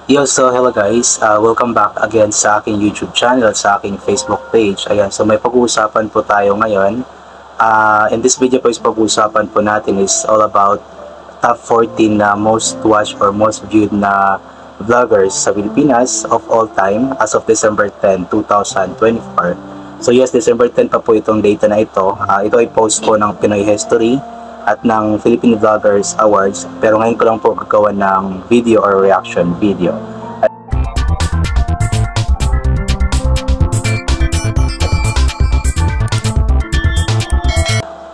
So hello guys, welcome back again sa aking YouTube channel at sa aking Facebook page. Ayan, so may pag-uusapan po tayo ngayon. In this video po is pag-uusapan po natin is all about top 14 na most watched or most viewed na vloggers sa Pilipinas of all time as of December 10, 2024. So yes, December 10 pa po itong data na ito. Ito ay post po ng Pinoy History at ng Philippine Vloggers Awards, pero ngayon ko lang po gagawa ng video or reaction video.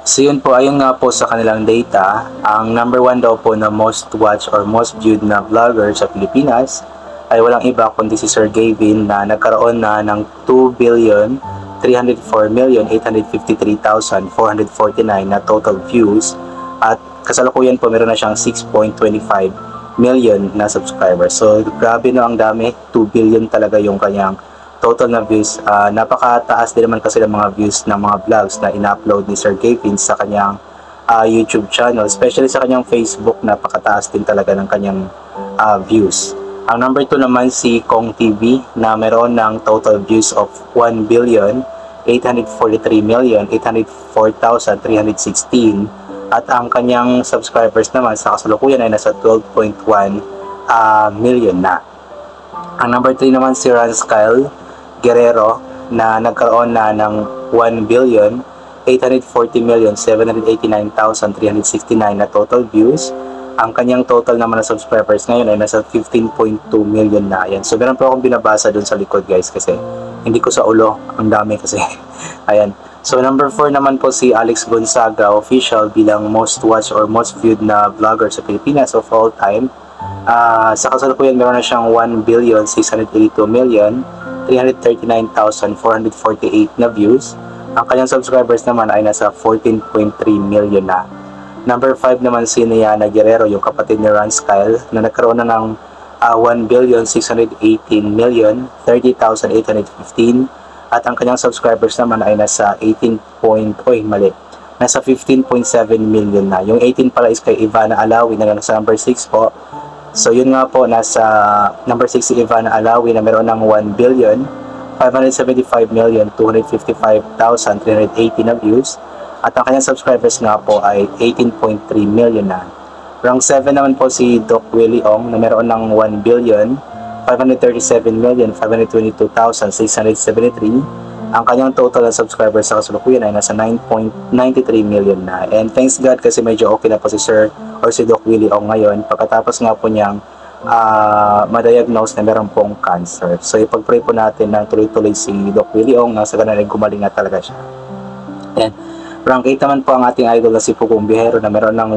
So yun po, ayun nga po sa kanilang data, ang number 1 daw po na most watched or most viewed na vlogger sa Pilipinas ay walang iba kundi si Sir Gavin, na nagkaroon na ng 2,304,853,449 na total views, at kasalukuyan po meron na siyang 6.25 million na subscribers. So grabe no, ang dami, 2 billion talaga yung kanyang total na views. Napakataas din naman kasi ng mga views ng mga vlogs na ina-upload ni Sir Gavin sa kanyang YouTube channel, especially sa kanyang Facebook. Napakataas din talaga ng kanyang views. Ang number 2 naman si Kong TV, na meron ng total views of 1,843,804,316, at ang kanyang subscribers naman sa kasalukuyan ay nasa 12.1 million na. Ang number 3 naman si Rance Kyle Guerrero, na nagkaroon na ng 1,840,789,369 na total views. Ang kanyang total naman na subscribers ngayon ay nasa 15.2 million na. Ayan. So meron po akong binabasa dun sa likod guys, kasi hindi ko sa ulo, ang dami kasi. Ayan. So number 4 naman po si Alex Gonzaga Official bilang most watched or most viewed na vlogger sa Pilipinas of all time. Sa kasalukuyan meron na siyang 1,682,339,448 na views. Ang kanyang subscribers naman ay nasa 14.3 million na. Number 5 naman si Niana Guerrero, yung kapatid ni Rance Kyle, na nagkaroon na ng 1,618,030,815, at ang kanyang subscribers naman ay nasa 15.7 million na. Yung 18 pala is kay Ivana Alawi, na nasa number 6 po. So yun nga po, nasa number 6 si Ivana Alawi, na meron ng 1,575,255,380 na views, at ang kanyang subscribers nga po ay 18.3 million na. Rank 7 naman po si Doc Willie Ong, na meron ng 1,537,522,673. Ang kanyang total na subscribers sa kasalukuyan ay nasa 9.93 million na. And thanks God kasi medyo okay na po si Sir or si Doc Willie Ong ngayon, pagkatapos nga po niyang ma-diagnose na meron pong cancer. So ipag-pray po natin na tuloy-tuloy si Doc Willie Ong, na sa ganun ay gumaling na talaga siya. And rank 8 naman po ang ating idol na si Pugong Bihero, na meron ng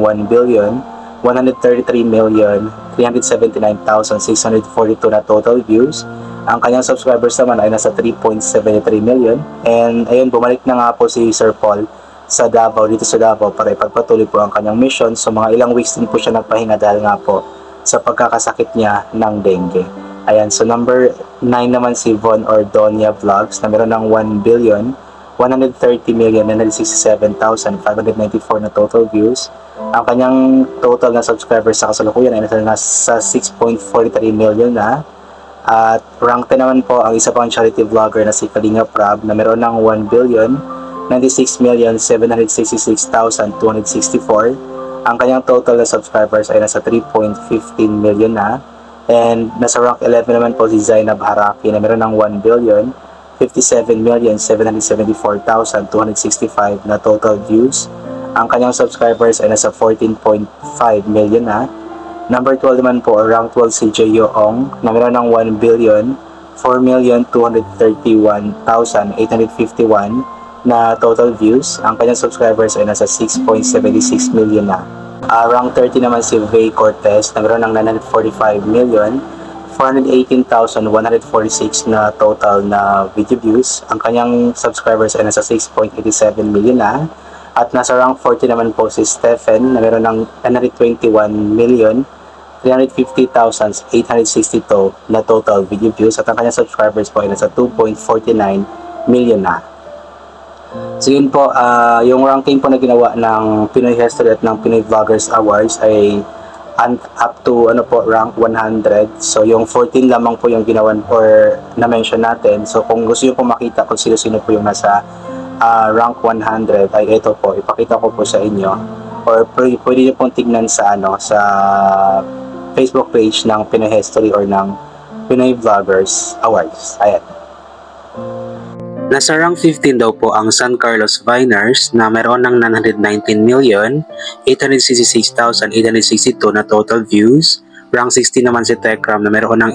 1,133,379,642 na total views. Ang kanyang subscribers naman ay nasa 3.73 million. And ayun, bumalik na nga po si Sir Paul sa Davao, dito sa Davao, para ipagpatuloy po ang kanyang mission. So mga ilang weeks din po siya nagpahinga dahil nga po sa pagkakasakit niya ng dengue. Ayan, so number 9 naman si Von Ordonia Vlogs, na meron ng 1,130,967,594 na total views. Ang kanyang total na subscribers sa kasalukuyan ay nasa 6.43 million na. At rank 10 naman po ang isa pang charity vlogger na si Kalinga Prab, na meron ng 1,096,766,264. Ang kanyang total na subscribers ay nasa 3.15 million na. And nasa rank 11 naman po si Zainab Haraki, na meron ng 1,057,774,265 na total views. Ang kanyang subscribers ay nasa 14.5 million na. Number 12 naman po, rank 12 si Jeyo Ong, na meron ng 1,004,231,851 na total views. Ang kanyang subscribers ay nasa 6.76 million na. Rank 30 naman si Vay Cortez, na meron ng 945,418,146 na total na video views. Ang kanyang subscribers ay nasa 6.87 million na. At nasa rank 40 naman po si Stephen, na meron ng 921,350,862 na total video views, at ang kanyang subscribers po ay nasa 2.49 million na. So yun po, yung ranking po na ginawa ng Pinoy History at ng Pinoy Vloggers Awards ay and up to ano po, rank 100. So yung 14 lamang po yung ginawan or na-mention natin. So kung gusto niyo po makita kung sino-sino po yung nasa rank 100, ay ito po, ipakita ko po sa inyo. Or pwede niyo pong tignan sa sa Facebook page ng Pinoy History or ng Pinoy Vloggers Awards. Ayan. Nasa rank 15 daw po ang San Carlos Viners na meron ng 919,866,862 na total views. Rank 16 naman si Tekram na meron ng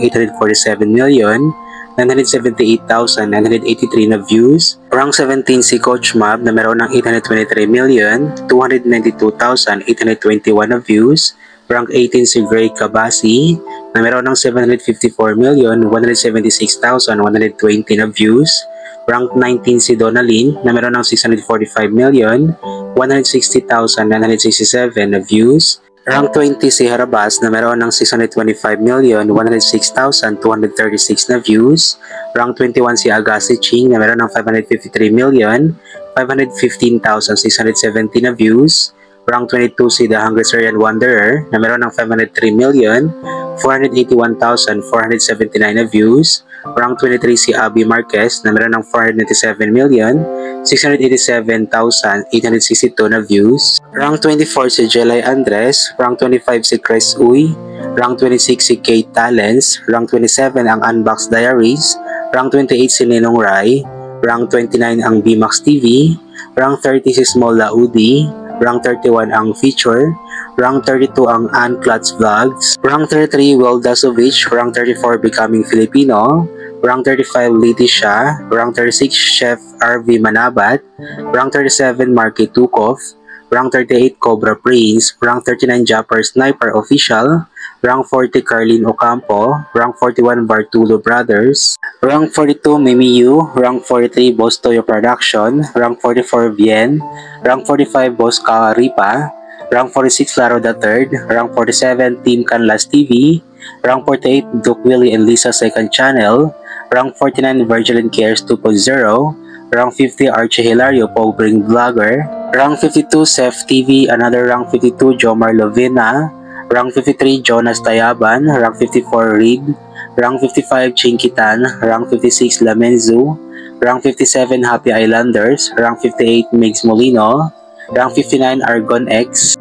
847,978,983 na views. Rank 17 si Coach Mab na meron ng 823,292,821 na views. Rank 18 si Gray Cabasi na meron ng 754,176,120 na views. Rank 19 si Donalyn na meron ng 645,160,967 na views. Rank 20 si Harabas na meron ng 625,106,236 na views. Rank 21 si Agassi Ching na meron ng 553,515,670 na views. Rank 22 si The Hungarian Wanderer na meron ng 503,481,479 na views. Rank 23 si Abby Marquez na meron ng 497,687,862 na views. Rank 24 si Jelay Andres. Rank 25 si Chris Uy. Rank 26 si Kate Talents. Rank 27 ang Unbox Diaries. Rank 28 si Ninong Rai. Rank 29 ang BMAX TV. Rank 30 si Small Laudi. Rank 31 ang Feature. Rank 32 ang Ann Klutz Vlogs. Rank 33 Will Dasovich. Rank 34 Becoming Filipino. Rank 35 Leticia. Rank 36 Chef RV Manabat. Rank 37 Marky Tukov. Rank 38 Cobra Prince. Rank 39 Japper Sniper Official. Rank 40 Carlin Ocampo. Rank 41 Bartulo Brothers. Rank 42 Mimiyu. Rank 43 Boss Toyo Production. Rank 44 Bien. Rank 45 Boss Karipa. Rank 46 Laro the Third. Rank 47 Team Canlas TV. Rank 48 Duke Willie and Lisa Second Channel. Rank 49 Virgilin Cares 2.0. Rank 50 Archie Hilario Pogbring Vlogger. Rank 52 Seth TV. Another Rank 52 Jomar Lovina. Rank 53 Jonas Tayaban. Rank 54 Reed. Rank 55 Chinkitan. Rank 56 Lamenzu. Rank 57 Happy Islanders. Rank 58 Migs Molino. Rank 59 Argon X.